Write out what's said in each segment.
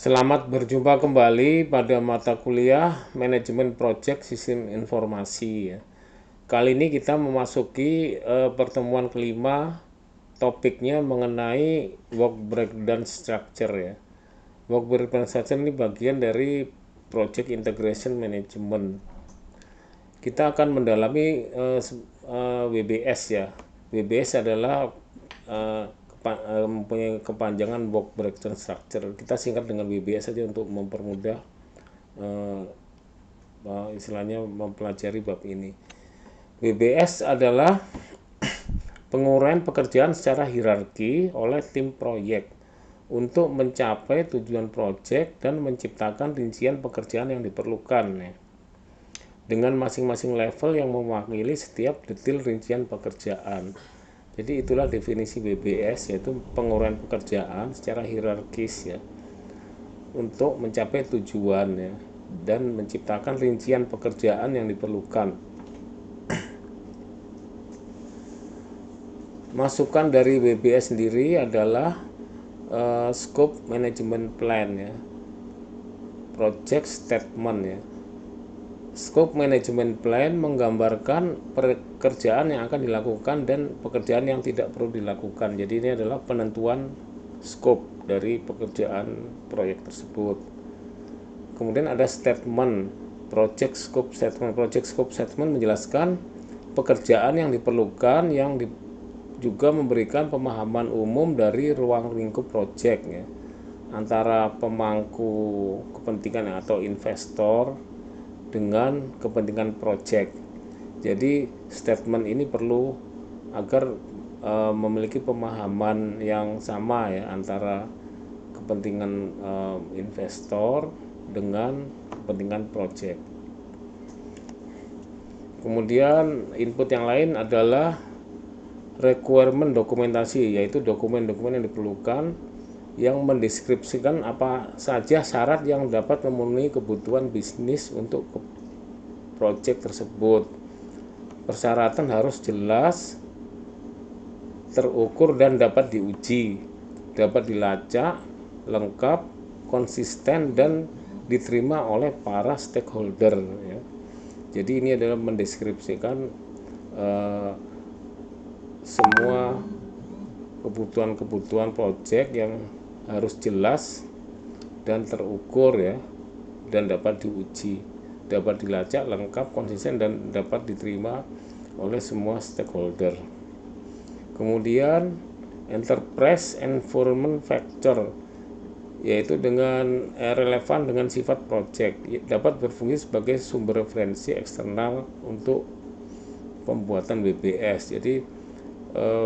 Selamat berjumpa kembali pada mata kuliah Manajemen Project Sistem Informasi ya. Kali ini kita memasuki pertemuan kelima, topiknya mengenai work breakdown structure ya. Work breakdown structure ini bagian dari Project Integration Management. Kita akan mendalami WBS ya. WBS adalah mempunyai kepanjangan work breakdown structure. Kita singkat dengan WBS saja untuk mempermudah istilahnya mempelajari bab ini. WBS adalah penguraian pekerjaan secara hierarki oleh tim proyek untuk mencapai tujuan proyek dan menciptakan rincian pekerjaan yang diperlukan ya, dengan masing-masing level yang mewakili setiap detail rincian pekerjaan. Jadi itulah definisi WBS, yaitu penguraian pekerjaan secara hierarkis ya untuk mencapai tujuan ya dan menciptakan rincian pekerjaan yang diperlukan. Masukan dari WBS sendiri adalah scope management plan ya, project statement ya. Scope management plan menggambarkan pekerjaan yang akan dilakukan dan pekerjaan yang tidak perlu dilakukan. Jadi ini adalah penentuan scope dari pekerjaan proyek tersebut. Kemudian ada statement, project scope statement. Project scope statement menjelaskan pekerjaan yang diperlukan yang juga memberikan pemahaman umum dari ruang lingkup proyek ya, antara pemangku kepentingan atau investor dengan kepentingan proyek. Jadi statement ini perlu agar memiliki pemahaman yang sama ya antara kepentingan investor dengan kepentingan proyek. Kemudian input yang lain adalah requirement dokumentasi, yaitu dokumen-dokumen yang diperlukan yang mendeskripsikan apa saja syarat yang dapat memenuhi kebutuhan bisnis untuk proyek tersebut. Persyaratan harus jelas, terukur dan dapat diuji, dapat dilacak, lengkap, konsisten dan diterima oleh para stakeholder ya. Jadi ini adalah mendeskripsikan semua kebutuhan-kebutuhan proyek yang harus jelas dan terukur ya, dan dapat diuji, dapat dilacak, lengkap, konsisten dan dapat diterima oleh semua stakeholder. Kemudian enterprise environment factor, yaitu dengan relevan dengan sifat proyek, dapat berfungsi sebagai sumber referensi eksternal untuk pembuatan WBS. Jadi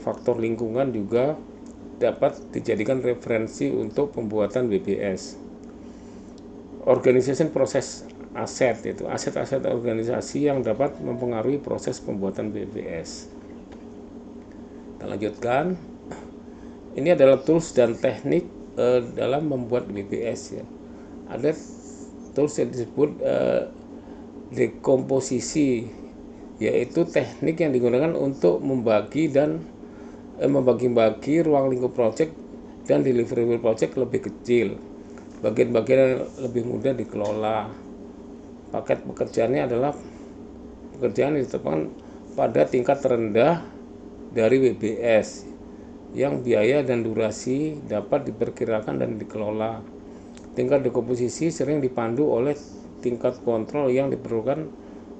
faktor lingkungan juga dapat dijadikan referensi untuk pembuatan WBS. Organization proses aset, yaitu aset-aset organisasi yang dapat mempengaruhi proses pembuatan WBS. Kita lanjutkan. Ini adalah tools dan teknik dalam membuat WBS ya. Ada tools yang disebut dekomposisi, yaitu teknik yang digunakan untuk membagi ruang lingkup project dan deliverable project lebih kecil. Bagian-bagian yang lebih mudah dikelola. Paket pekerjaannya adalah pekerjaan yang ditetapkan pada tingkat terendah dari WBS yang biaya dan durasi dapat diperkirakan dan dikelola. Tingkat dekomposisi sering dipandu oleh tingkat kontrol yang diperlukan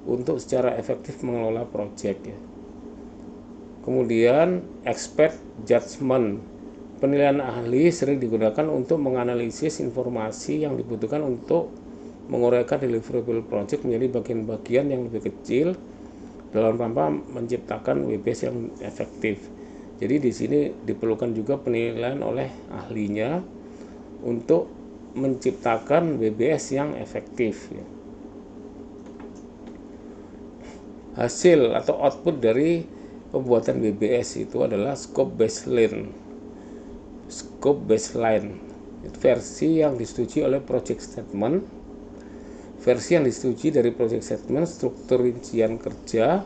untuk secara efektif mengelola proyek ya. Kemudian expert judgment, penilaian ahli sering digunakan untuk menganalisis informasi yang dibutuhkan untuk menguraikan deliverable project menjadi bagian-bagian yang lebih kecil dalam rangka menciptakan WBS yang efektif. Jadi di sini diperlukan juga penilaian oleh ahlinya untuk menciptakan WBS yang efektif ya. Hasil atau output dari pembuatan WBS itu adalah scope baseline. Scope baseline itu versi yang disetujui oleh project statement, versi yang disetujui dari project statement, struktur rincian kerja,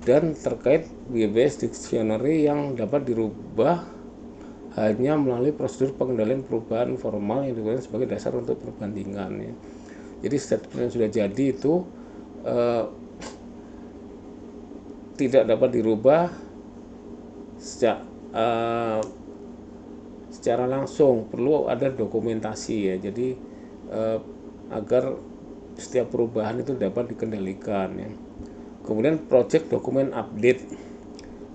dan terkait WBS dictionary yang dapat dirubah hanya melalui prosedur pengendalian perubahan formal yang digunakan sebagai dasar untuk perbandingan ya. Jadi statement yang sudah jadi itu tidak dapat dirubah secara langsung, perlu ada dokumentasi ya. Jadi agar setiap perubahan itu dapat dikendalikan ya. Kemudian project dokumen update.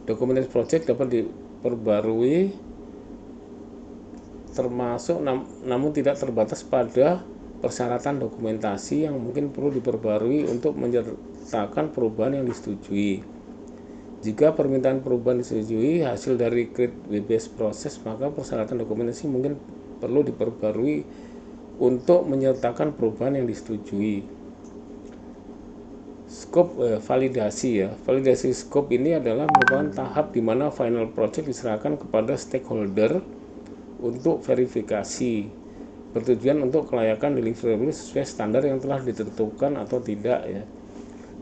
Dokumen project dapat diperbarui termasuk namun tidak terbatas pada persyaratan dokumentasi yang mungkin perlu diperbarui untuk menyertakan perubahan yang disetujui. Jika permintaan perubahan disetujui hasil dari create WBS proses, maka persyaratan dokumentasi mungkin perlu diperbarui untuk menyertakan perubahan yang disetujui. Scope validasi ya. Validasi scope ini adalah merupakan tahap di mana final project diserahkan kepada stakeholder untuk verifikasi, bertujuan untuk kelayakan deliverable sesuai standar yang telah ditentukan atau tidak ya.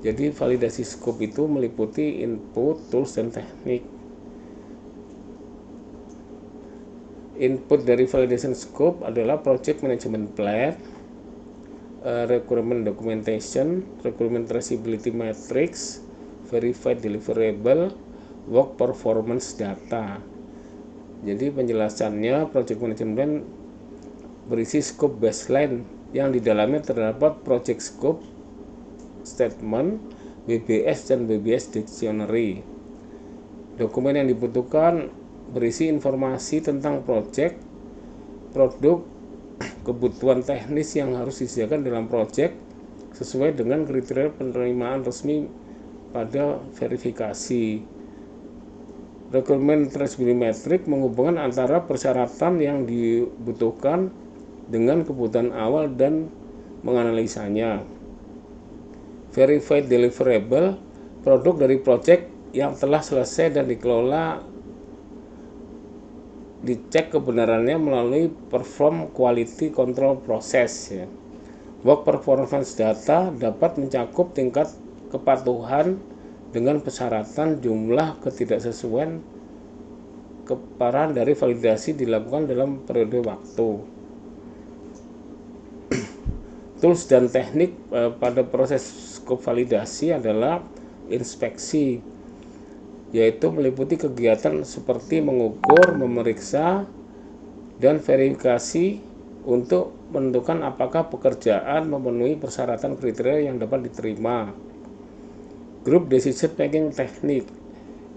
Jadi validasi scope itu meliputi input, tools, dan teknik. Input dari validation scope adalah project management plan, requirement documentation, requirement traceability matrix, verified deliverable, work performance data. Jadi penjelasannya, project management plan berisi scope baseline yang di dalamnya terdapat project scope, statement, WBS dan WBS dictionary. Dokumen yang dibutuhkan berisi informasi tentang project, produk, kebutuhan teknis yang harus disediakan dalam project sesuai dengan kriteria penerimaan resmi pada verifikasi. Requirement traceability matrix menghubungkan antara persyaratan yang dibutuhkan dengan kebutuhan awal dan menganalisanya. Verified deliverable, produk dari project yang telah selesai dan dikelola dicek kebenarannya melalui perform quality control process ya. Work performance data dapat mencakup tingkat kepatuhan dengan persyaratan, jumlah ketidaksesuaian, keparahan dari validasi dilakukan dalam periode waktu. Tools dan teknik pada proses scope validasi adalah inspeksi, yaitu meliputi kegiatan seperti mengukur, memeriksa, dan verifikasi untuk menentukan apakah pekerjaan memenuhi persyaratan kriteria yang dapat diterima. Group decision making teknik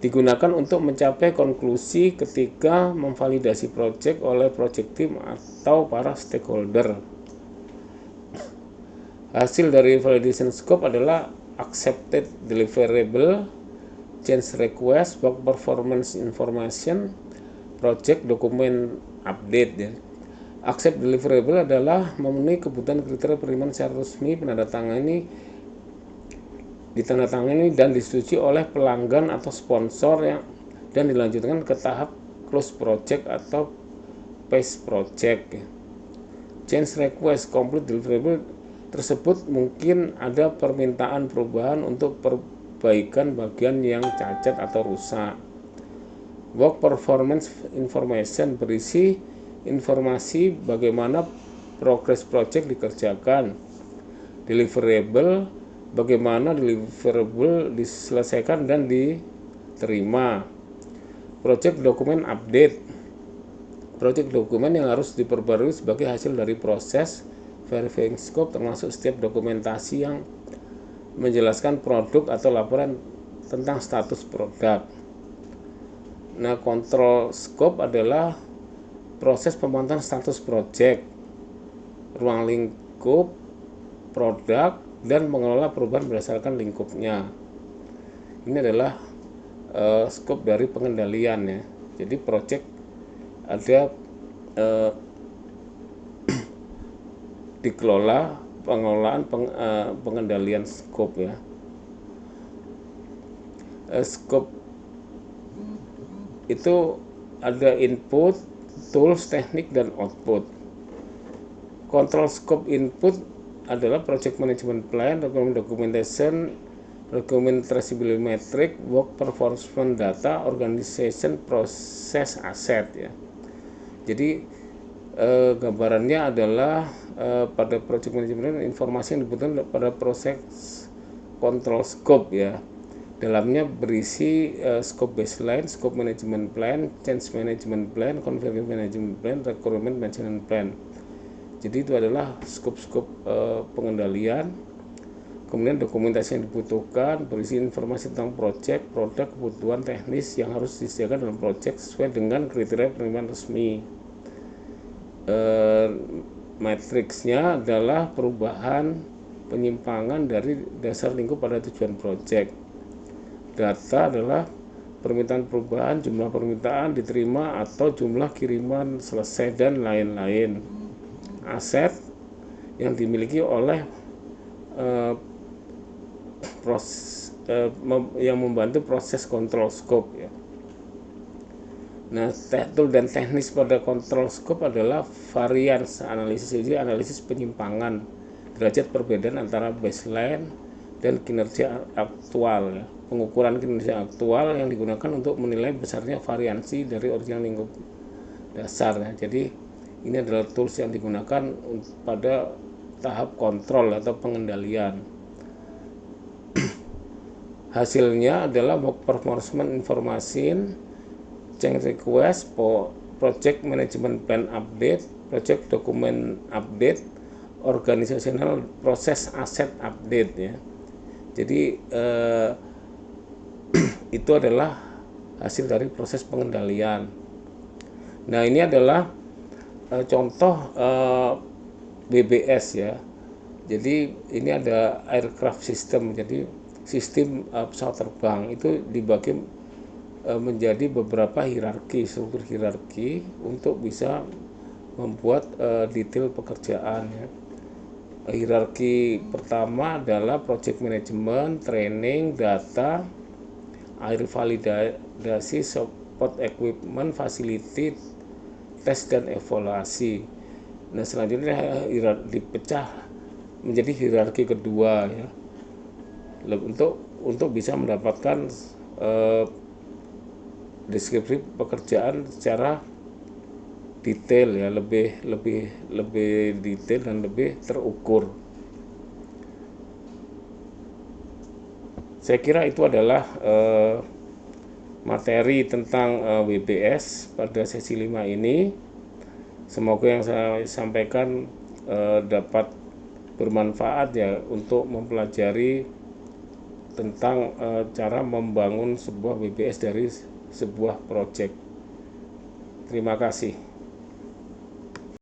digunakan untuk mencapai konklusi ketika memvalidasi project oleh project team atau para stakeholder. Hasil dari validation scope adalah accepted deliverable, change request, work performance information, project document update ya. Accept deliverable adalah memenuhi kebutuhan kriteria penerimaan secara resmi, ditandatangani dan disetujui oleh pelanggan atau sponsor dan dilanjutkan ke tahap close project atau phase project. Change request complete deliverable tersebut mungkin ada permintaan perubahan untuk perbaikan bagian yang cacat atau rusak. Work performance information berisi informasi bagaimana progress project dikerjakan. Deliverable, bagaimana deliverable diselesaikan dan diterima. Project dokumen update, project dokumen yang harus diperbarui sebagai hasil dari proses verifying scope, termasuk setiap dokumentasi yang menjelaskan produk atau laporan tentang status produk. Nah, control scope adalah proses pemantauan status project, ruang lingkup, produk, dan mengelola perubahan berdasarkan lingkupnya. Ini adalah scope dari pengendalian ya. Jadi project ada dikelola pengelolaan pengendalian scope ya. Scope itu ada input, tools, teknik, dan output. Control scope input adalah project management plan, requirement documentation, requirement traceability matrix, work performance data, organization, process, asset ya. Jadi gambarannya adalah pada project management informasi yang dibutuhkan pada proses control scope ya. Dalamnya berisi scope baseline, scope management plan, change management plan, configuration management plan, requirement management plan. Jadi itu adalah scope-scope pengendalian. Kemudian dokumentasi yang dibutuhkan berisi informasi tentang project, produk, kebutuhan teknis yang harus disediakan dalam project sesuai dengan kriteria penerimaan resmi. Matriksnya adalah perubahan penyimpangan dari dasar lingkup pada tujuan project. Data adalah permintaan perubahan, jumlah permintaan diterima atau jumlah kiriman selesai dan lain-lain. Aset yang dimiliki oleh yang membantu proses kontrol scope ya. Nah, tool dan teknis pada kontrol scope adalah variance analisis, jadi analisis penyimpangan derajat perbedaan antara baseline dan kinerja aktual ya. Pengukuran kinerja aktual yang digunakan untuk menilai besarnya variansi dari original lingkup dasar ya. Jadi ini adalah tools yang digunakan pada tahap kontrol atau pengendalian. Hasilnya adalah performance information, change request, project management plan update, project document update, organizational process asset update ya. Jadi itu adalah hasil dari proses pengendalian. Nah, ini adalah contoh BBS ya. Jadi ini ada aircraft system, jadi sistem pesawat terbang itu dibagi menjadi beberapa hierarki, struktur hierarki untuk bisa membuat detail pekerjaan ya. Hierarki pertama adalah project management, training, data, air validasi, support equipment, facility, tes dan evaluasi. Nah, selanjutnya dipecah menjadi hierarki kedua ya. Untuk bisa mendapatkan deskripsi pekerjaan secara detail ya, lebih detail dan lebih terukur. Saya kira itu adalah materi tentang WBS pada sesi 5 ini. Semoga yang saya sampaikan dapat bermanfaat ya untuk mempelajari tentang cara membangun sebuah WBS dari sebuah proyek. Terima kasih.